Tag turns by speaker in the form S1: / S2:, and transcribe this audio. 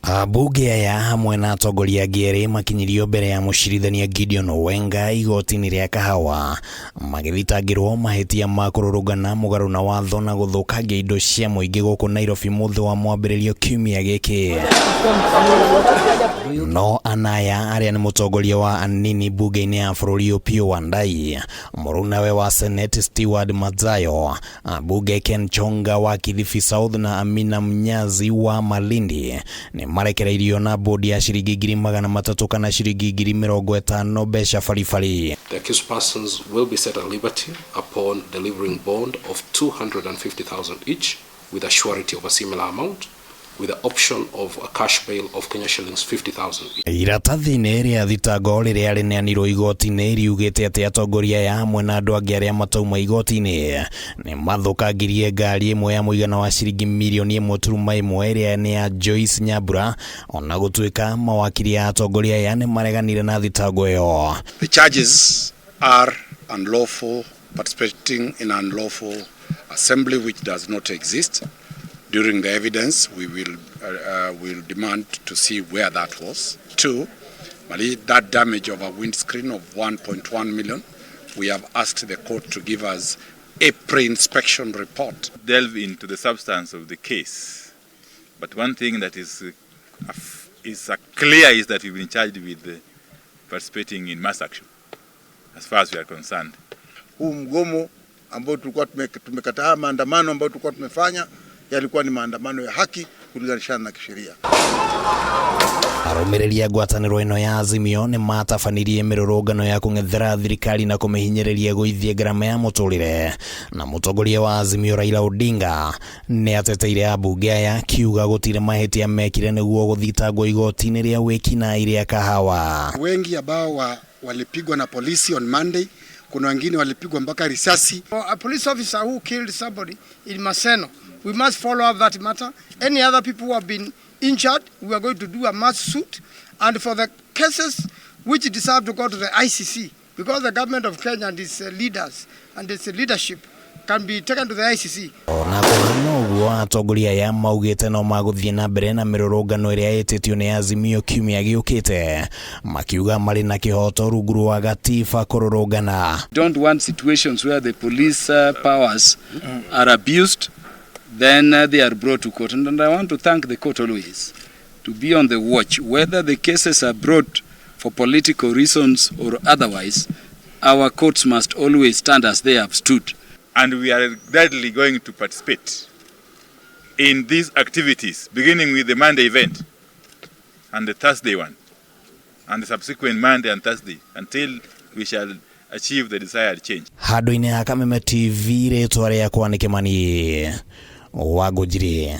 S1: Ambunge aya hamwe na atongoria angĩ makirikiro mbere ya mũcirithania Gideon Wenga igoti-inĩ rĩa Kahawa magĩthitangĩrwo mahĩtia ma kũrũrũngana mũgaru na watho na gũthũkangia indo cia mũingĩ gũkũ Nairobi muthi wa mwambiririo kiumia gĩkĩ. No anaya arĩa nĩ mũtongoria wa anini mbunge-inĩ ya bũrũri Opiyo Wandayi, mũrũnawe wa Senate Stewart Madzayo, ambunge Ken Chonga wa Kilifi South na Amina Mnyazi wa Malindi nimarekereirio na bodi ya ciringi 300 kana ciringi 50 mbeca baribari.
S2: The accused persons will be set at liberty upon delivering bond of 250,000 each with a surety of a similar amount, with the option of a cash bail of Kenya shillings 50,000 each.
S1: Iratathi-inĩ rĩa thitango rĩrĩa rĩneanirwo igoti-inĩ riugĩte atĩ atongoria ya hamwe na andũ angĩ arĩa matauma igoti-inĩ nimathukangirie ngari ĩmwe ya mũigana wa ciringi mirioni 1.1 ĩrĩa nĩ ya Joyce Nyambura, ona gũtuĩka mawakiri ya atongoria aya nĩmareganire na thitango ĩyo.
S3: The charges are unlawful participating in unlawful assembly which does not exist. During the evidence, we will demand to see where that was. 2, that damage of a windscreen of 1.1 million. We have asked the court to give us a pre-inspection report.
S4: Delve into the substance of the case. But one thing that is clear is that we've been charged with participating in mass action, as far as we are concerned.
S5: Huu mgomo ambao tulikuwa tumekataa, maandamano ambao tulikuwa tumefanya yalikuwa ni maandamano ya haki kulinganishana na kisheria.
S1: Arũmĩrĩri a ngwataniro ĩno ya Azimio nĩ matabanirie mĩrũrũngano ya kũng'ethera thirikari na kũmĩhinyĩrĩria gũithia ngarama ya mũtũrĩre, na mũtongoria wa Azimio Raila Odinga nĩ ateteire ambunge aya kiuga gũtirĩ mahĩtia mekire nĩguo gũthitangwo igoti-inĩ rĩa wĩkinaĩ rĩa Kahawa.
S3: Wengi ambao walipigwa na polisi on Monday, kuna wengine walipigwa mpaka risasi.
S6: A police officer who killed somebody in Maseno, we must follow up that matter. Any other people who have been injured, we are going to do a mass suit. And for the cases which deserve to go to the ICC, because the government of Kenya and its leaders and its leadership can be taken to the ICC.
S1: Na kwa ũguo atongoria aya maugĩte no magũthiĩ na mbere na mĩrũrũngano ĩrĩa ĩtĩtio nĩ Azimio kiumia gĩũkĩte, makiuga marĩ na kĩhoto rungu rwa gatiba kũrũrũngana.
S7: Don't want situations where the police powers are abused, then they are brought to court. And I want to thank the court always to be on the watch. Whether the cases are brought for political reasons or otherwise, our courts must always stand as they have stood.
S4: And we are gladly going to participate in these activities, beginning with the Monday event and the Thursday one, and the subsequent Monday and Thursday, until we shall achieve the desired change.
S1: Handũ-inĩ ha Kameme TV rĩtwa rĩakwa nĩ Kĩmani wa Ngũnjiri.